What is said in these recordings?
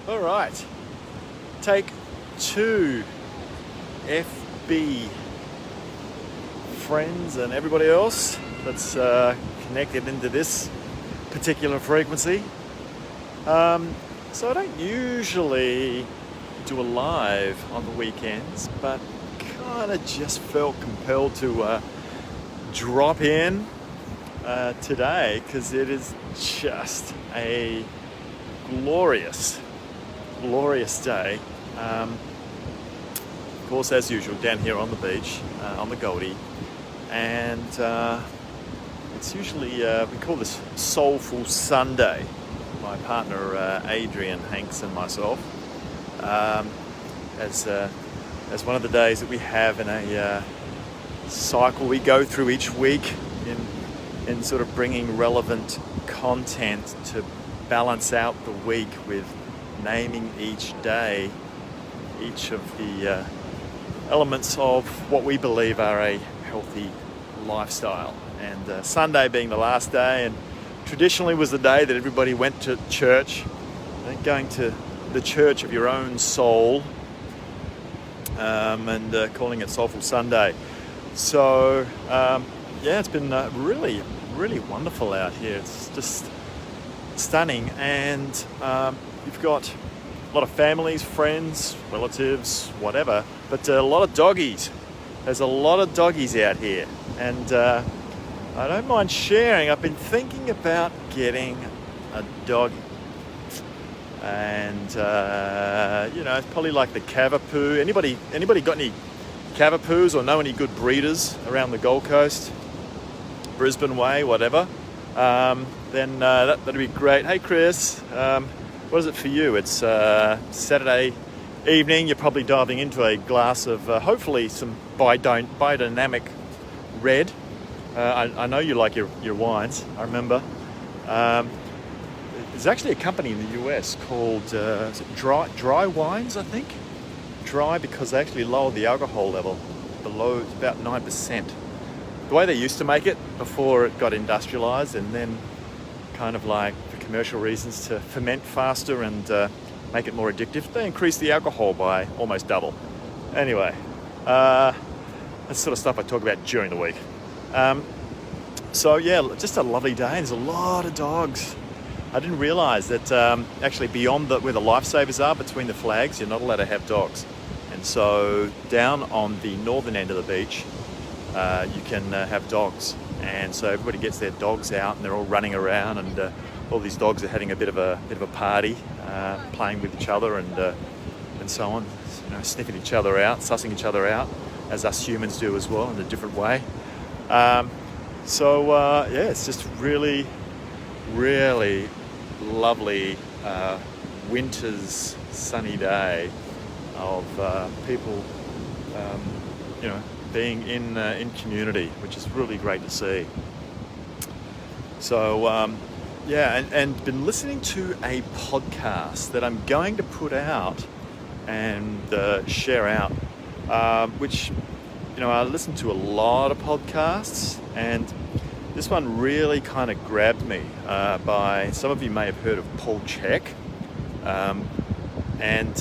All right, take two, FB friends and everybody else that's connected into this particular frequency. So I don't usually do a live on the weekends, but kind of just felt compelled to drop in today because it is just a glorious day. Of course, as usual, down here on the beach, on the Goldie, and it's usually, we call this Soulful Sunday. My partner Adrian Hanks and myself, as one of the days that we have in a cycle we go through each week in sort of bringing relevant content to balance out the week with naming each day, each of the elements of what we believe are a healthy lifestyle. And Sunday being the last day, and traditionally was the day that everybody went to church. I think going to the church of your own soul, and calling it Soulful Sunday. So yeah, it's been really wonderful out here. It's just stunning, and you've got a lot of families, friends, relatives, whatever, but a lot of doggies. There's a lot of doggies out here, and I don't mind sharing. I've been thinking about getting a doggy, and it's probably like the Cavapoo. Anybody got any Cavapoos or know any good breeders around the Gold Coast, Brisbane way, whatever? Then that'd be great. Hey Chris, what is it for you? It's Saturday evening. You're probably diving into a glass of hopefully some biodynamic red. I know you like your wines. I remember. There's actually a company in the US called is it Dry Wines, I think. Dry because they actually lowered the alcohol level below about 9%. The way they used to make it before it got industrialized, and then kind of like for commercial reasons to ferment faster and make it more addictive, they increased the alcohol by almost double. Anyway, that's sort of stuff I talk about during the week. So yeah, just a lovely day. There's a lot of dogs. I didn't realise that actually beyond where the lifesavers are, between the flags, you're not allowed to have dogs. And so down on the northern end of the beach, you can have dogs. And so everybody gets their dogs out, and they're all running around, and all these dogs are having a bit of a party, playing with each other and so on. Sniffing each other out, sussing each other out, as us humans do as well in a different way. So it's just really lovely winter's sunny day of people, being in community, which is really great to see. So and been listening to a podcast that I'm going to put out and share out, which I listen to a lot of podcasts, and this one really kind of grabbed me. By some of you may have heard of Paul Chek, and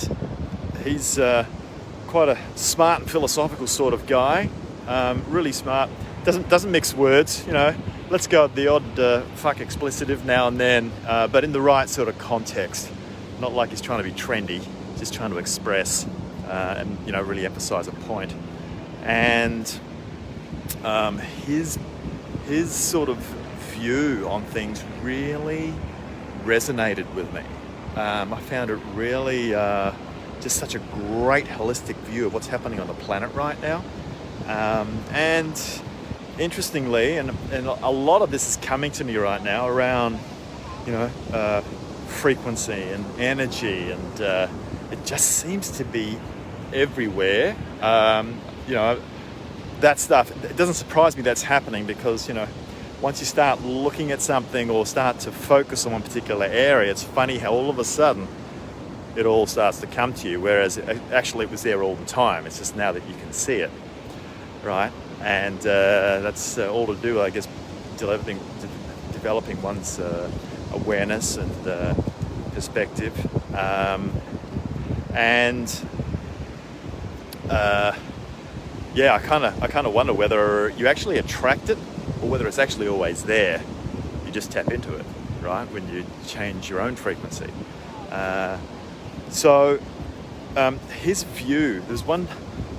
he's quite a smart and philosophical sort of guy. Really smart. Doesn't mix words. Let's go at the odd fuck explicitive now and then, but in the right sort of context. Not like he's trying to be trendy, just trying to express and really emphasize a point. And his sort of view on things really resonated with me. I found it really just such a great holistic view of what's happening on the planet right now. And interestingly, and a lot of this is coming to me right now around, frequency and energy, and it just seems to be everywhere. That stuff, it doesn't surprise me that's happening because, once you start looking at something or start to focus on one particular area, it's funny how all of a sudden it all starts to come to you, whereas actually it was there all the time. It's just now that you can see it, right? And that's all to do, I guess, developing one's awareness and perspective, and yeah, I kind of wonder whether you actually attract it or whether it's actually always there. You just tap into it, right? When you change your own frequency. So his view. There's one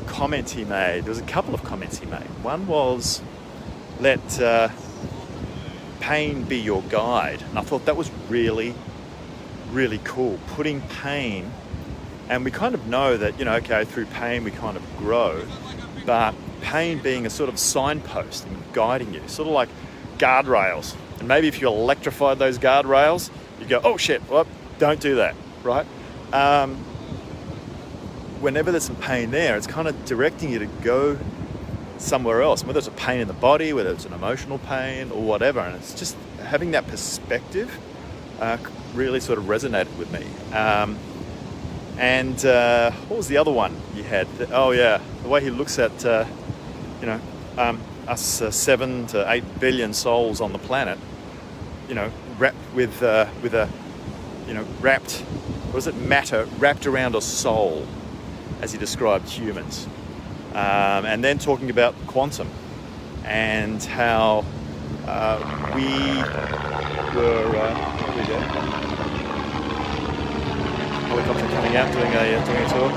comment he made. There was a couple of comments he made. One was, let pain be your guide. And I thought that was really, really cool. Putting pain, and we kind of know that, okay, through pain we kind of grow, but pain being a sort of signpost and guiding you, sort of like guardrails. And maybe if you electrified those guardrails, you go, oh shit, well, don't do that, right? Whenever there's some pain there, it's kind of directing you to go somewhere else, whether it's a pain in the body, whether it's an emotional pain or whatever. And it's just having that perspective really sort of resonated with me. And what was the other one you had? Oh yeah, the way he looks at us 7 to 8 billion souls on the planet, wrapped with a wrapped, what is it, matter wrapped around a soul, as he described humans. And then talking about quantum and how we were here we go. Helicopter coming out doing a tour.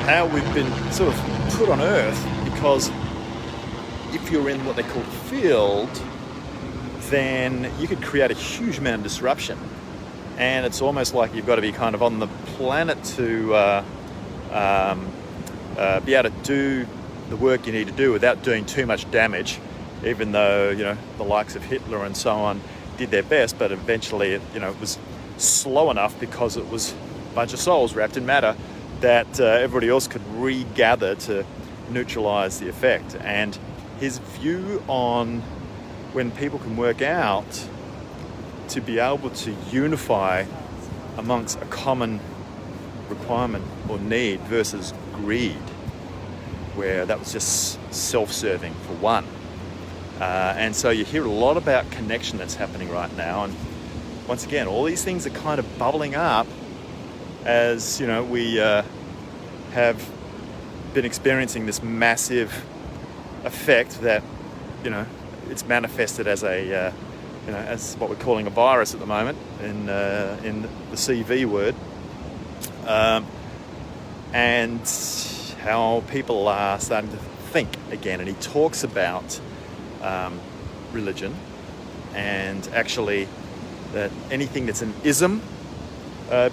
How we've been sort of put on Earth because if you're in what they call the field, then you could create a huge amount of disruption. And it's almost like you've got to be kind of on the planet to be able to do the work you need to do without doing too much damage, even though, the likes of Hitler and so on did their best, but eventually it was slow enough because it was a bunch of souls wrapped in matter that everybody else could regather to neutralize the effect. And his view on when people can work out to be able to unify amongst a common requirement or need versus greed, where that was just self-serving for one. And so you hear a lot about connection that's happening right now. And once again, all these things are kind of bubbling up as, we have been experiencing this massive effect that, it's manifested as a as what we're calling a virus at the moment in the CV word, and how people are starting to think again. And he talks about religion and actually that anything that's an ism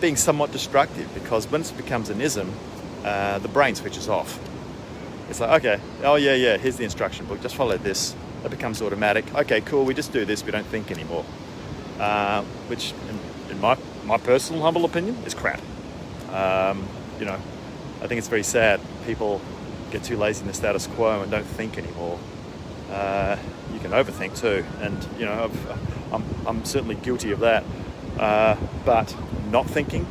being somewhat destructive, because once it becomes an ism, the brain switches off. It's like, okay, oh yeah, here's the instruction book, just follow this. That becomes automatic. Okay, cool, we just do this, we don't think anymore. Which, in my personal humble opinion, is crap. I think it's very sad. People get too lazy in the status quo and don't think anymore. You can overthink too, and I'm certainly guilty of that. But not thinking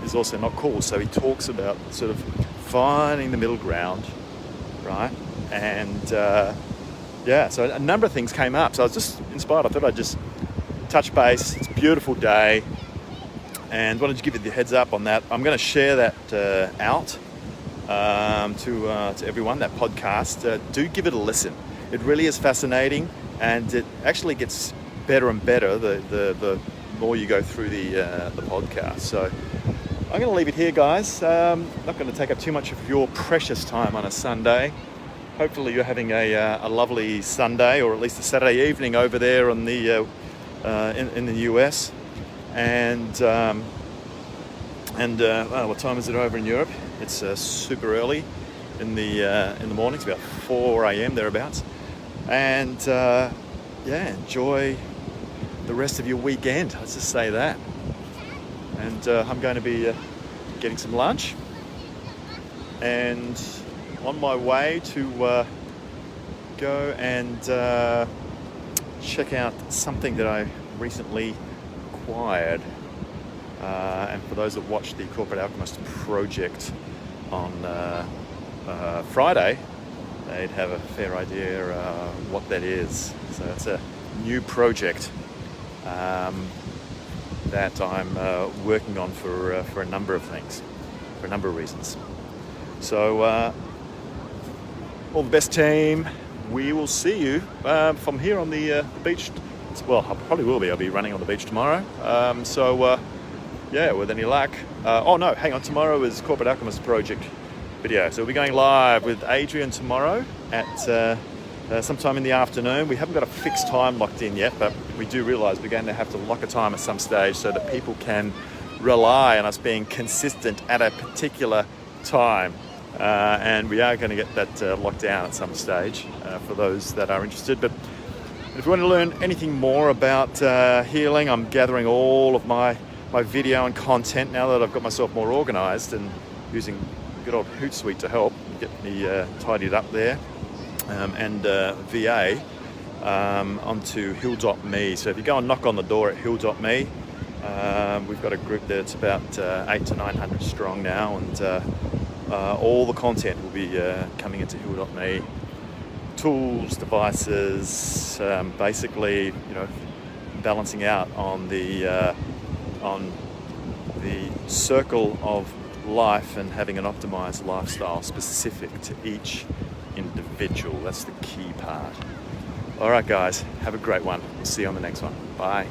is also not cool. So he talks about sort of finding the middle ground, right? And so a number of things came up. So I was just inspired. I thought I'd just touch base. It's a beautiful day, and wanted to give you the heads up on that. I'm going to share that out to everyone, that podcast. Do give it a listen. It really is fascinating, and it actually gets better and better the more you go through the podcast. So I'm going to leave it here, guys. Not going to take up too much of your precious time on a Sunday. Hopefully you're having a lovely Sunday, or at least a Saturday evening over there on the in the US. And what time is it over in Europe? It's super early in the morning. It's about 4 a.m. thereabouts. And enjoy the rest of your weekend. Let's just say that. And I'm going to be getting some lunch, and on my way to go and check out something that I recently acquired. And for those that watched the Corporate Alchemist project on Friday, they'd have a fair idea what that is. So it's a new project that I'm working on for a number of things, for a number of reasons. So all the best, team. We will see you from here on the beach. Well, I probably will be. I'll be running on the beach tomorrow. Yeah, with any luck. Oh no, hang on. Tomorrow is Corporate Alchemist Project video. So we'll be going live with Adrian tomorrow at sometime in the afternoon. We haven't got a fixed time locked in yet, but we do realise we're going to have to lock a time at some stage so that people can rely on us being consistent at a particular time. And we are going to get that locked down at some stage for those that are interested. But if you want to learn anything more about healing, I'm gathering all of my video and content now that I've got myself more organised and using good old Hootsuite to help get me tidied up there. And VA onto Hill.me. So if you go and knock on the door at Hill.me, we've got a group there that's about 800 to 900 strong now, and all the content will be coming into Hill.me. Tools, devices, basically, you know, balancing out on the circle of life and having an optimized lifestyle specific to each individual. That's the key part. All right, guys, have a great one. We'll see you on the next one. Bye.